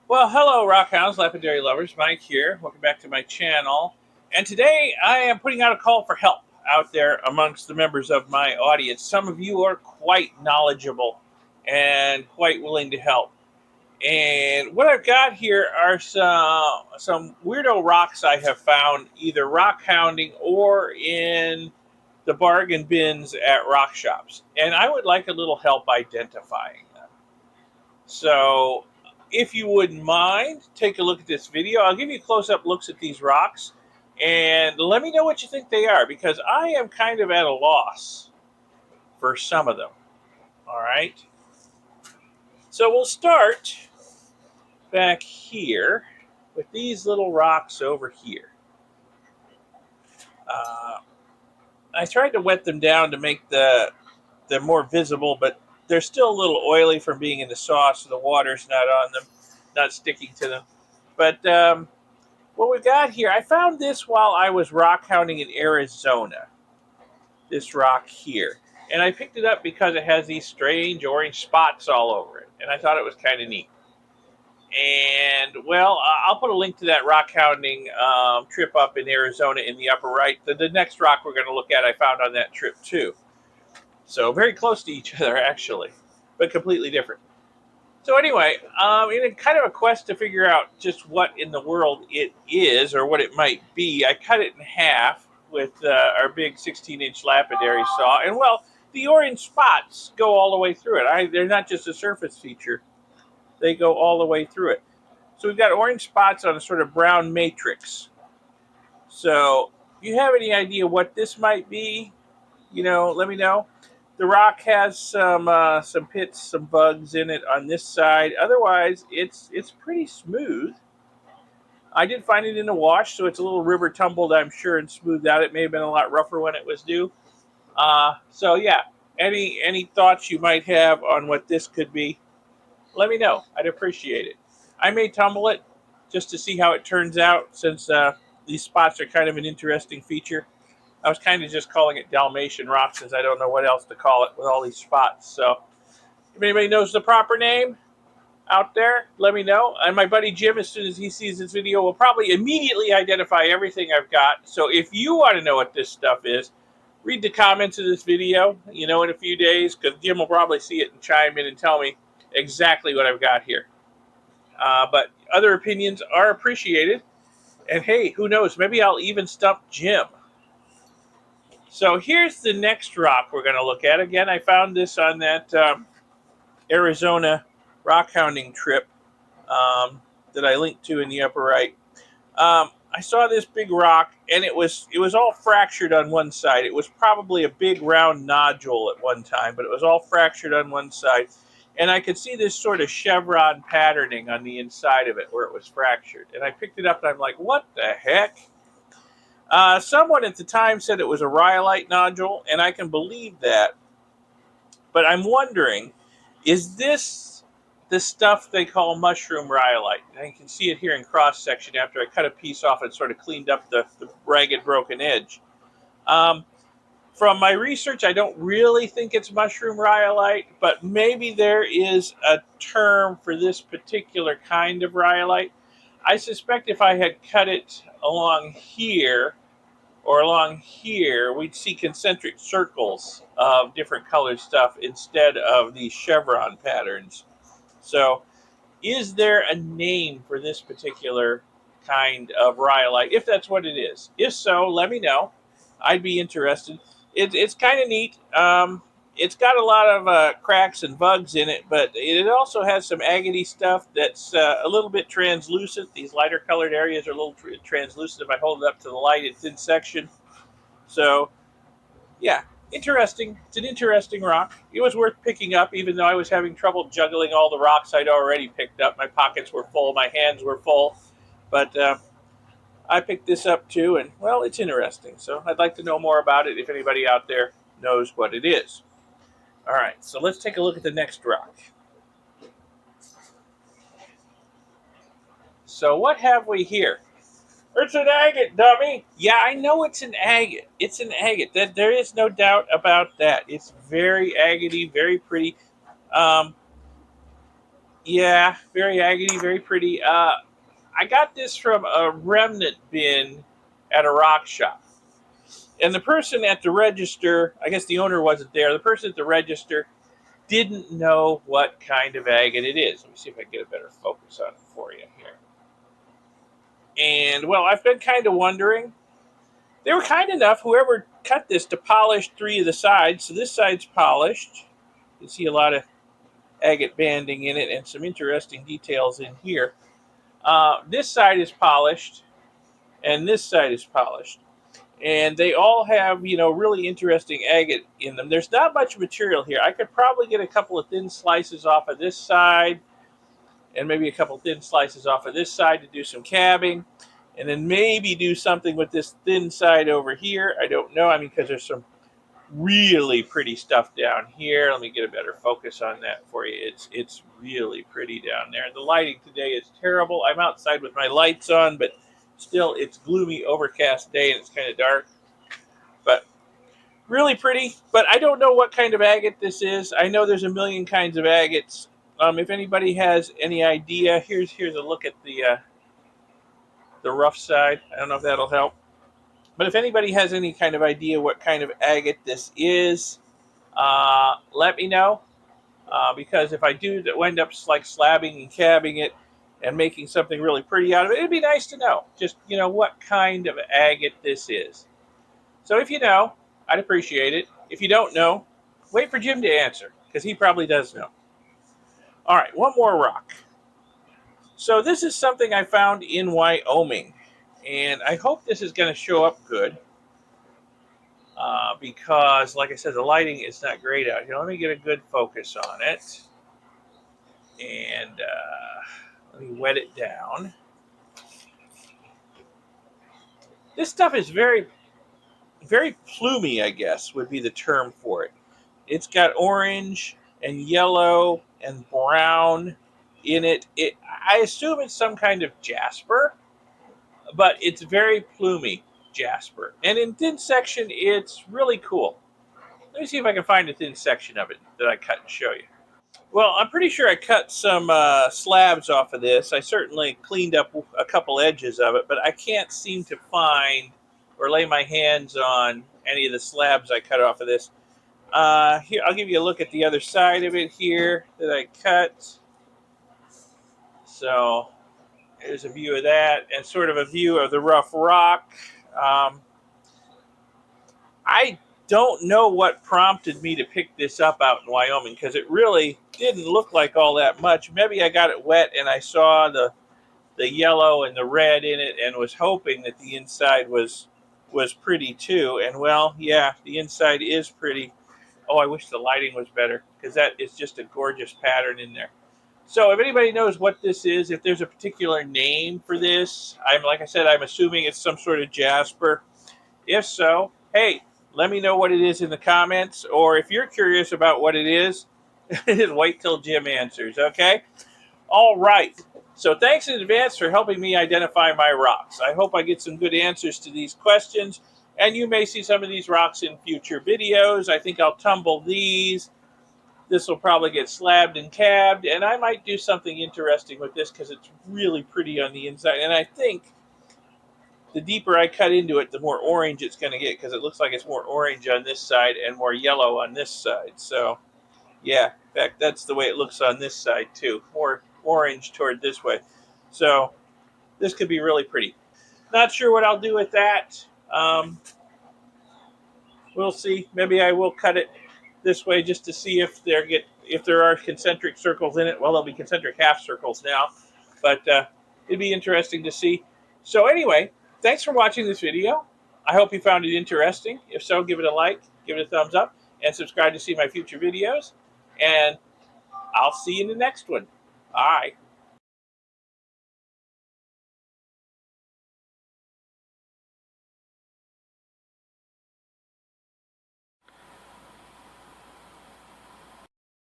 Well, hello, Rockhounds, Lapidary lovers. Mike here. Welcome back to my channel. And today I am putting out a call for help out there amongst the members of my audience. Some of you are quite knowledgeable and quite willing to help. And what I've got here are some weirdo rocks I have found either rock hounding or in the bargain bins at rock shops. And I would like a little help identifying them. So, if you wouldn't mind, take a look at this video. I'll give you close-up looks at these rocks, and let me know what you think they are, because I am kind of at a loss for some of them. All right. So we'll start back here with these little rocks over here. Uh, I tried to wet them down to make them more visible, but they're still a little oily from being in the sauce, so the water's not on them, not sticking to them. But what we got here, I found this while I was rock hounding in Arizona. This rock here. And I picked it up because it has these strange orange spots all over it. And I thought it was kind of neat. And, well, I'll put a link to that rock hounding trip up in Arizona in the upper right. The next rock we're going to look at I found on that trip too. So very close to each other, actually, but completely different. So anyway, in a kind of a quest to figure out just what in the world it is or what it might be, I cut it in half with our big 16-inch lapidary saw. And, well, the orange spots go all the way through it. They're not just a surface feature. They go all the way through it. So we've got orange spots on a sort of brown matrix. So if you have any idea what this might be, let me know. The rock has some pits, some bugs in it on this side. Otherwise, it's pretty smooth. I did find it in a wash, so it's a little river tumbled, I'm sure, and smoothed out. It may have been a lot rougher when it was new. So yeah, any thoughts you might have on what this could be, let me know. I'd appreciate it. I may tumble it just to see how it turns out, since these spots are kind of an interesting feature. I was kind of just calling it Dalmatian Rock since I don't know what else to call it with all these spots. So if anybody knows the proper name out there, let me know. And my buddy Jim, as soon as he sees this video, will probably immediately identify everything I've got. So if you want to know what this stuff is, read the comments of this video, in a few days, because Jim will probably see it and chime in and tell me exactly what I've got here. But other opinions are appreciated. And hey, who knows? Maybe I'll even stump Jim. So here's the next rock we're going to look at. Again, I found this on that Arizona rock hounding trip that I linked to in the upper right. I saw this big rock, and it was all fractured on one side. It was probably a big round nodule at one time, but it was all fractured on one side. And I could see this sort of chevron patterning on the inside of it where it was fractured. And I picked it up, and I'm like, what the heck? Someone at the time said it was a rhyolite nodule, and I can believe that. But I'm wondering, is this the stuff they call mushroom rhyolite? And you can see it here in cross-section after I cut a piece off and sort of cleaned up the ragged, broken edge. From my research, I don't really think it's mushroom rhyolite, but maybe there is a term for this particular kind of rhyolite. I suspect if I had cut it along here or along here, we'd see concentric circles of different colored stuff instead of these chevron patterns. So, is there a name for this particular kind of rhyolite, if that's what it is? If so, let me know. I'd be interested. It's kind of neat. It's got a lot of cracks and bugs in it, but it also has some agate stuff that's a little bit translucent. These lighter colored areas are a little translucent if I hold it up to the light in thin section. So, yeah, interesting. It's an interesting rock. It was worth picking up, even though I was having trouble juggling all the rocks I'd already picked up. My pockets were full, my hands were full, but I picked this up too, and, well, it's interesting. So I'd like to know more about it if anybody out there knows what it is. All right, so let's take a look at the next rock. So what have we here? It's an agate, dummy. Yeah, I know it's an agate. It's an agate. There is no doubt about that. It's very agatey, very pretty. Um, Yeah, very agony, very pretty. I got this from a remnant bin at a rock shop. And the person at the register, I guess the owner wasn't there, the person at the register didn't know what kind of agate it is. Let me see if I can get a better focus on it for you here. And, well, I've been kind of wondering. They were kind enough, whoever cut this, to polish 3 of the sides. So this side's polished. You can see a lot of agate banding in it and some interesting details in here. This side is polished, and this side is polished. And they all have, really interesting agate in them. There's not much material here. I could probably get a couple of thin slices off of this side and maybe a couple thin slices off of this side to do some cabbing, and then maybe do something with this thin side over here. I don't know. I mean, because there's some really pretty stuff down here. Let me get a better focus on that for you. It's really pretty down there. The lighting today is terrible. I'm outside with my lights on, but still, it's gloomy, overcast day, and it's kind of dark. But really pretty. But I don't know what kind of agate this is. I know there's a million kinds of agates. If anybody has any idea, here's a look at the rough side. I don't know if that'll help. But if anybody has any kind of idea what kind of agate this is, let me know. Because if I do end up like slabbing and cabbing it and making something really pretty out of it, it'd be nice to know just, what kind of agate this is. So if you know, I'd appreciate it. If you don't know, wait for Jim to answer, because he probably does know. All right, one more rock. So this is something I found in Wyoming, and I hope this is going to show up good, because, like I said, the lighting is not great out here. Let me get a good focus on it, and let me wet it down. This stuff is very, very plumy, I guess, would be the term for it. It's got orange and yellow and brown in it. I assume it's some kind of jasper, but it's very plumy jasper. And in thin section, it's really cool. Let me see if I can find a thin section of it that I cut and show you. Well, I'm pretty sure I cut some slabs off of this. I certainly cleaned up a couple edges of it, but I can't seem to find or lay my hands on any of the slabs I cut off of this. Here, I'll give you a look at the other side of it here that I cut. So there's a view of that, and sort of a view of the rough rock. I don't know what prompted me to pick this up out in Wyoming, because it really didn't look like all that much. Maybe I got it wet and I saw the yellow and the red in it and was hoping that the inside was pretty too. And, well, yeah, the inside is pretty. Oh, I wish the lighting was better, because that is just a gorgeous pattern in there. So if anybody knows what this is, if there's a particular name for this, like I said, I'm assuming it's some sort of jasper. If so, hey, let me know what it is in the comments. Or if you're curious about what it is, wait till Jim answers, okay? All right. So thanks in advance for helping me identify my rocks. I hope I get some good answers to these questions, and you may see some of these rocks in future videos. I think I'll tumble these. This will probably get slabbed and cabbed, and I might do something interesting with this because it's really pretty on the inside. And I think the deeper I cut into it, the more orange it's going to get, because it looks like it's more orange on this side and more yellow on this side. So, yeah, in fact, that's the way it looks on this side too. More orange toward this way. So, this could be really pretty. Not sure what I'll do with that. We'll see. Maybe I will cut it this way just to see if there are concentric circles in it. Well, there'll be concentric half circles now, but it'd be interesting to see. So anyway, thanks for watching this video. I hope you found it interesting. If so, give it a like, give it a thumbs up, and subscribe to see my future videos. And I'll see you in the next one. Bye.